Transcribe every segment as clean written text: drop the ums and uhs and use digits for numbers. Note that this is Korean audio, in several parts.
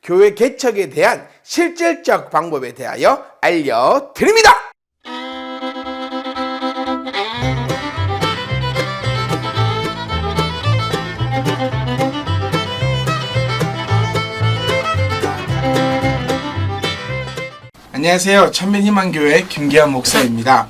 교회 개척에 대한 실질적 방법에 대하여 알려드립니다. 안녕하세요. 천민희망교회 김기환 목사입니다.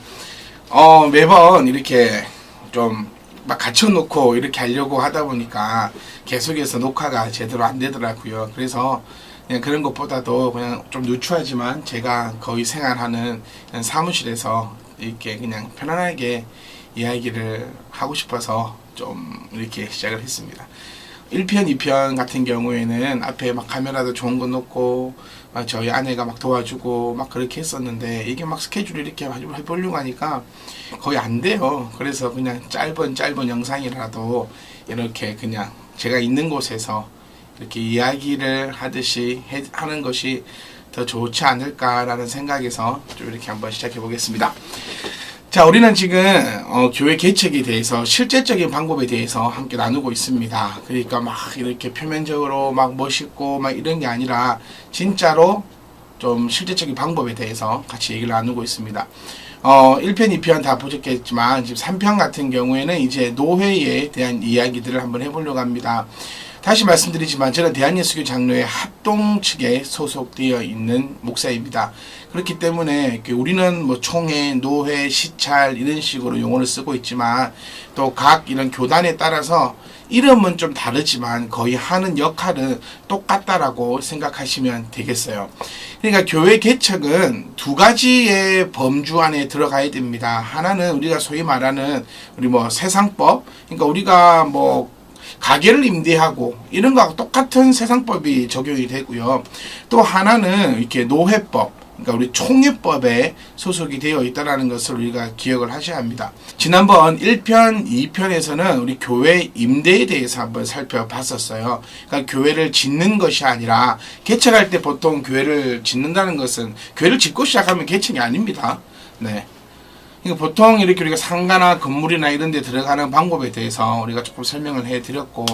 매번 이렇게 좀 막 갖춰놓고 이렇게 하려고 하다 보니까 계속해서 녹화가 제대로 안 되더라고요. 그래서 그냥 그런 것보다도 그냥 좀 누추하지만 제가 거의 생활하는 사무실에서 이렇게 그냥 편안하게 이야기를 하고 싶어서 좀 이렇게 시작을 했습니다. 1편, 2편 같은 경우에는 앞에 막 카메라도 좋은 거 놓고 막 저희 아내가 막 도와주고 막 그렇게 했었는데 이게 막 스케줄을 이렇게 해보려고 하니까 거의 안 돼요. 그래서 그냥 짧은 영상이라도 이렇게 그냥 제가 있는 곳에서 이렇게 이야기를 하듯이 하는 것이 더 좋지 않을까라는 생각에서 좀 이렇게 한번 시작해 보겠습니다. 자, 우리는 지금 교회 개척에 대해서 실제적인 방법에 대해서 함께 나누고 있습니다. 그러니까 막 이렇게 표면적으로 막 멋있고 막 이런 게 아니라 진짜로 좀 실제적인 방법에 대해서 같이 얘기를 나누고 있습니다. 1편, 2편 다 보셨겠지만 지금 3편 같은 경우에는 이제 노회에 대한 이야기들을 한번 해보려고 합니다. 다시 말씀드리지만 저는 대한예수교 장로회 합동 측에 소속되어 있는 목사입니다. 그렇기 때문에 우리는 뭐 총회, 노회, 시찰 이런 식으로 용어를 쓰고 있지만 또 각 이런 교단에 따라서 이름은 좀 다르지만 거의 하는 역할은 똑같다라고 생각하시면 되겠어요. 그러니까 교회 개척은 두 가지의 범주 안에 들어가야 됩니다. 하나는 우리가 소위 말하는 우리 뭐 세상법, 그러니까 우리가 뭐 가게를 임대하고 이런 거하고 똑같은 세상법이 적용이 되고요. 또 하나는 이렇게 노회법, 그러니까 우리 총회법에 소속이 되어 있다는 것을 우리가 기억을 하셔야 합니다. 지난번 1편, 2편에서는 우리 교회 임대에 대해서 한번 살펴봤었어요. 그러니까 교회를 짓는 것이 아니라 개척할 때 보통 교회를 짓는다는 것은 교회를 짓고 시작하면 개척이 아닙니다. 네. 그러니까 보통 이렇게 우리가 상가나 건물이나 이런 데 들어가는 방법에 대해서 우리가 조금 설명을 해 드렸고,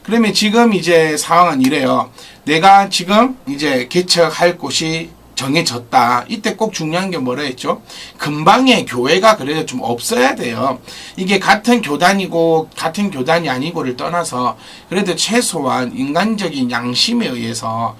그러면 지금 이제 상황은 이래요. 내가 지금 이제 개척할 곳이 정해졌다. 이때 꼭 중요한 게 뭐라 했죠? 근방에 교회가 그래도 좀 없어야 돼요. 이게 같은 교단이고 같은 교단이 아니고를 떠나서 그래도 최소한 인간적인 양심에 의해서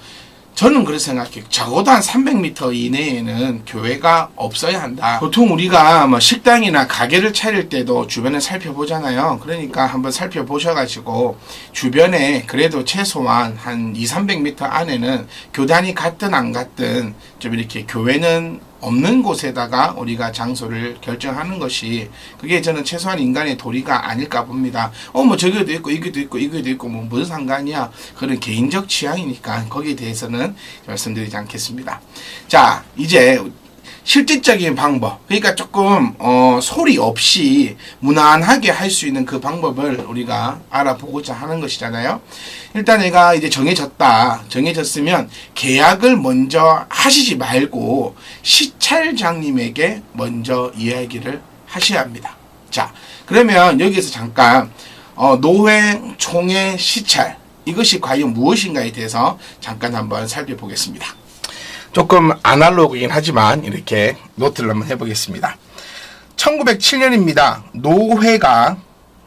저는 그렇게 생각해요. 적어도 한 300m 이내에는 교회가 없어야 한다. 보통 우리가 뭐 식당이나 가게를 차릴 때도 주변을 살펴보잖아요. 그러니까 한번 살펴보셔가지고 주변에 그래도 최소한 한 200~300m 안에는 교단이 갔든 안 갔든 좀 이렇게 교회는 없는 곳에다가 우리가 장소를 결정하는 것이 그게 저는 최소한 인간의 도리가 아닐까 봅니다. 뭐 저기도 있고 이기도 있고 이기도 있고 뭐 무슨 상관이야. 그런 개인적 취향이니까 거기에 대해서는 말씀드리지 않겠습니다. 자, 이제 실질적인 방법, 그러니까 조금 소리 없이 무난하게 할 수 있는 그 방법을 우리가 알아보고자 하는 것이잖아요. 일단 내가 이제 정해졌으면 계약을 먼저 하시지 말고 시찰장님에게 먼저 이야기를 하셔야 합니다. 자, 그러면 여기서 잠깐 노회, 총회, 시찰 이것이 과연 무엇인가에 대해서 잠깐 한번 살펴보겠습니다. 조금 아날로그이긴 하지만 이렇게 노트를 한번 해보겠습니다. 1907년입니다. 노회가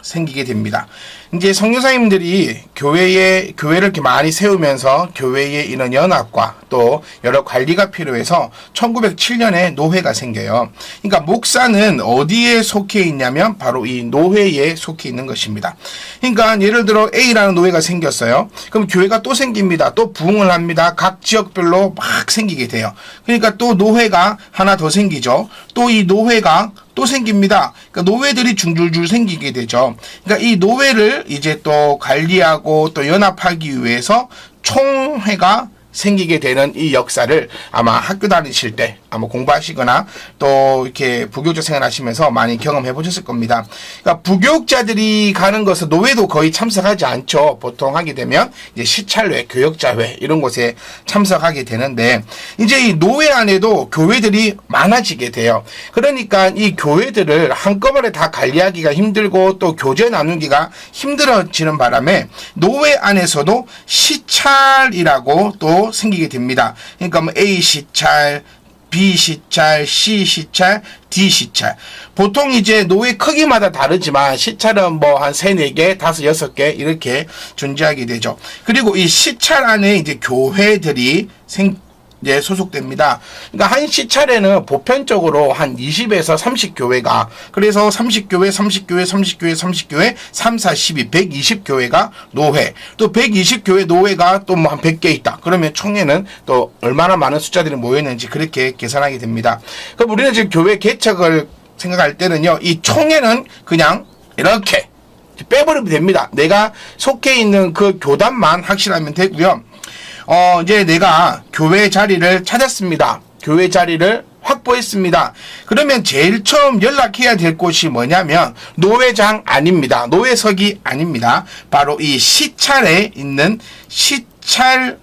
생기게 됩니다. 이제 선교사님들이 교회를 이렇게 많이 세우면서 교회의 이런 연합과 또 여러 관리가 필요해서 1907년에 노회가 생겨요. 그러니까 목사는 어디에 속해 있냐면 바로 이 노회에 속해 있는 것입니다. 그러니까 예를 들어 A라는 노회가 생겼어요. 그럼 교회가 또 생깁니다. 또 부흥을 합니다. 각 지역별로 막 생기게 돼요. 그러니까 또 노회가 하나 더 생기죠. 또 이 노회가 또 생깁니다. 그러니까 노회들이 줄줄줄 생기게 되죠. 그러니까 이 노회를 이제 또 관리하고 또 연합하기 위해서 총회가 생기게 되는 이 역사를 아마 학교 다니실 때 아마 공부하시거나 또 이렇게 부교육자 생활하시면서 많이 경험해 보셨을 겁니다. 그러니까 부교육자들이 가는 것은 노회도 거의 참석하지 않죠. 보통 하게 되면 이제 시찰회, 교역자회 이런 곳에 참석하게 되는데 이제 이 노회 안에도 교회들이 많아지게 돼요. 그러니까 이 교회들을 한꺼번에 다 관리하기가 힘들고 또 교제 나누기가 힘들어지는 바람에 노회 안에서도 시찰이라고 또 시찰로 생기게 됩니다. 그러니까 뭐 A 시찰, B 시찰, C 시찰, D 시찰. 보통 이제 노회 크기마다 다르지만 시찰은 뭐 한 3, 4개, 5, 6개 이렇게 존재하게 되죠. 그리고 이 시찰 안에 이제 교회들이 이제 소속됩니다. 그러니까 한 시찰에는 보편적으로 한 20에서 30교회가, 그래서 30교회, 30교회, 30교회, 30교회, 3, 4, 12, 120교회가 노회, 또 120교회 노회가 또 뭐 한 100개 있다. 그러면 총회는 또 얼마나 많은 숫자들이 모였는지 그렇게 계산하게 됩니다. 그럼 우리는 지금 교회 개척을 생각할 때는요, 이 총회는 그냥 이렇게 빼버리면 됩니다. 내가 속해 있는 그 교단만 확실하면 되고요. 이제 내가 교회 자리를 찾았습니다. 교회 자리를 확보했습니다. 그러면 제일 처음 연락해야 될 곳이 뭐냐면 노회장 아닙니다. 노회석이 아닙니다. 바로 이 시찰에 있는 시찰장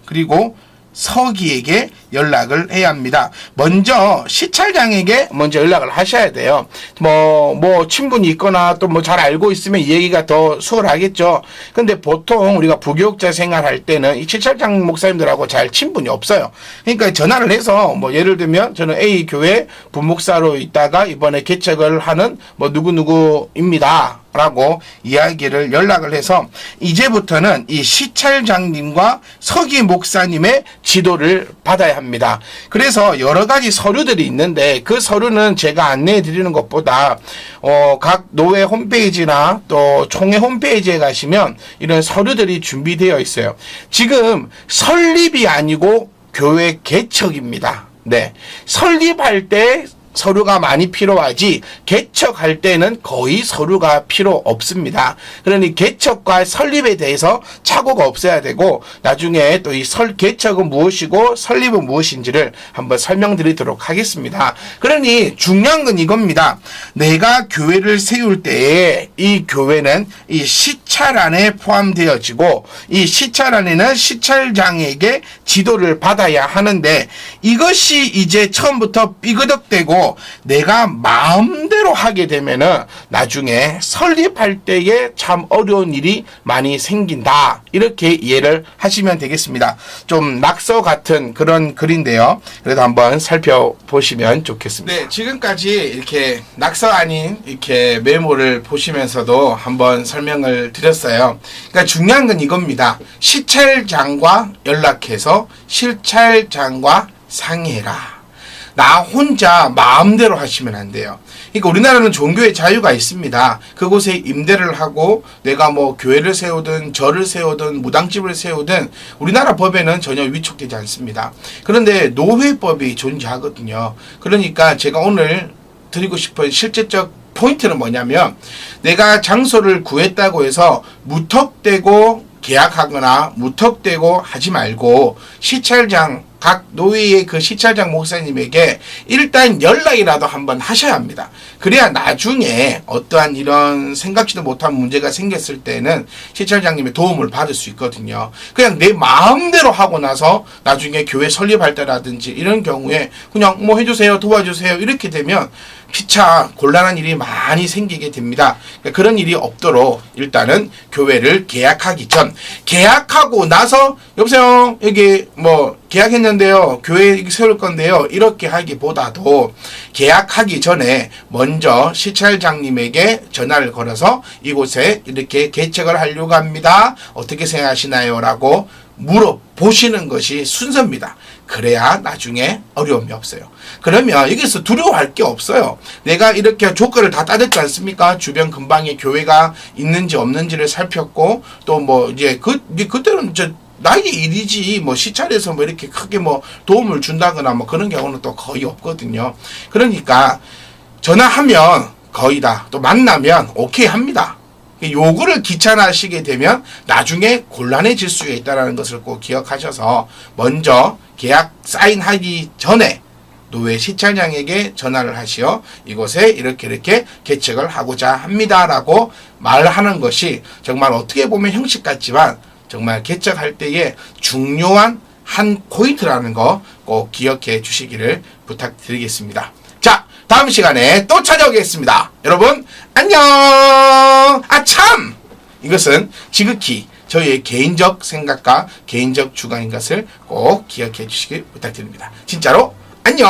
그리고 서기에게 연락을 해야 합니다. 먼저 시찰장에게 먼저 연락을 하셔야 돼요. 뭐 친분이 있거나 또 뭐 잘 알고 있으면 이 얘기가 더 수월하겠죠. 근데 보통 우리가 부교육자 생활할 때는 이 시찰장 목사님들하고 잘 친분이 없어요. 그러니까 전화를 해서 뭐 예를 들면 저는 A 교회 부목사로 있다가 이번에 개척을 하는 뭐 누구누구입니다. 라고 이야기를 연락을 해서 이제부터는 이 시찰장님과 서기 목사님의 지도를 받아야 합니다. 그래서 여러 가지 서류들이 있는데 그 서류는 제가 안내해 드리는 것보다 각 노회 홈페이지나 또 총회 홈페이지에 가시면 이런 서류들이 준비되어 있어요. 지금 설립이 아니고 교회 개척입니다. 네. 설립할 때 서류가 많이 필요하지 개척할 때는 거의 서류가 필요 없습니다. 그러니 개척과 설립에 대해서 착오가 없어야 되고 나중에 또 이 개척은 무엇이고 설립은 무엇인지를 한번 설명드리도록 하겠습니다. 그러니 중요한 건 이겁니다. 내가 교회를 세울 때에 이 교회는 이 시찰 안에 포함되어지고 이 시찰 안에는 시찰장에게 지도를 받아야 하는데 이것이 이제 처음부터 삐그덕대고 내가 마음대로 하게 되면은 나중에 설립할 때에 참 어려운 일이 많이 생긴다. 이렇게 이해를 하시면 되겠습니다. 좀 낙서 같은 그런 글인데요. 그래도 한번 살펴보시면 좋겠습니다. 네, 지금까지 이렇게 낙서 아닌 이렇게 메모를 보시면서도 한번 설명을 드렸어요. 그러니까 중요한 건 이겁니다. 시찰장과 연락해서 시찰장과 상의해라. 나 혼자 마음대로 하시면 안 돼요. 그러니까 우리나라는 종교의 자유가 있습니다. 그곳에 임대를 하고 내가 뭐 교회를 세우든 절을 세우든 무당집을 세우든 우리나라 법에는 전혀 위촉되지 않습니다. 그런데 노회법이 존재하거든요. 그러니까 제가 오늘 드리고 싶은 실제적 포인트는 뭐냐면 내가 장소를 구했다고 해서 무턱대고 계약하거나 무턱대고 하지 말고 시찰장 각 노회의 그 시찰장 목사님에게 일단 연락이라도 한번 하셔야 합니다. 그래야 나중에 어떠한 이런 생각지도 못한 문제가 생겼을 때는 시찰장님의 도움을 받을 수 있거든요. 그냥 내 마음대로 하고 나서 나중에 교회 설립할 때라든지 이런 경우에 그냥 뭐 해주세요, 도와주세요 이렇게 되면 피차 곤란한 일이 많이 생기게 됩니다. 그러니까 그런 일이 없도록 일단은 교회를 계약하기 전, 계약하고 나서 여보세요 여기 뭐 계약했는데요 교회 세울 건데요 이렇게 하기보다도 계약하기 전에 먼저 시찰장님에게 전화를 걸어서 이곳에 이렇게 개척을 하려고 합니다. 어떻게 생각하시나요? 라고 물어보시는 것이 순서입니다. 그래야 나중에 어려움이 없어요. 그러면 여기서 두려워할 게 없어요. 내가 이렇게 조건을 다 따졌지 않습니까? 주변 근방에 교회가 있는지 없는지를 살폈고 또 뭐 이제 그때는 나의 일이지 뭐 시찰에서 뭐 이렇게 크게 뭐 도움을 준다거나 뭐 그런 경우는 또 거의 없거든요. 그러니까 전화하면 거의 다 또 만나면 오케이 합니다. 요구를 귀찮아하시게 되면 나중에 곤란해질 수가 있다는 것을 꼭 기억하셔서 먼저 계약 사인하기 전에 노회 시찰장에게 전화를 하시어 이곳에 이렇게 개척을 하고자 합니다라고 말하는 것이 정말 어떻게 보면 형식 같지만 정말 개척할 때에 중요한 한 포인트라는 거 꼭 기억해 주시기를 부탁드리겠습니다. 자, 다음 시간에 또 찾아오겠습니다. 여러분 안녕. 아 참! 이것은 지극히 저희의 개인적 생각과 개인적 주관인 것을 꼭 기억해 주시길 부탁드립니다. 진짜로 안녕.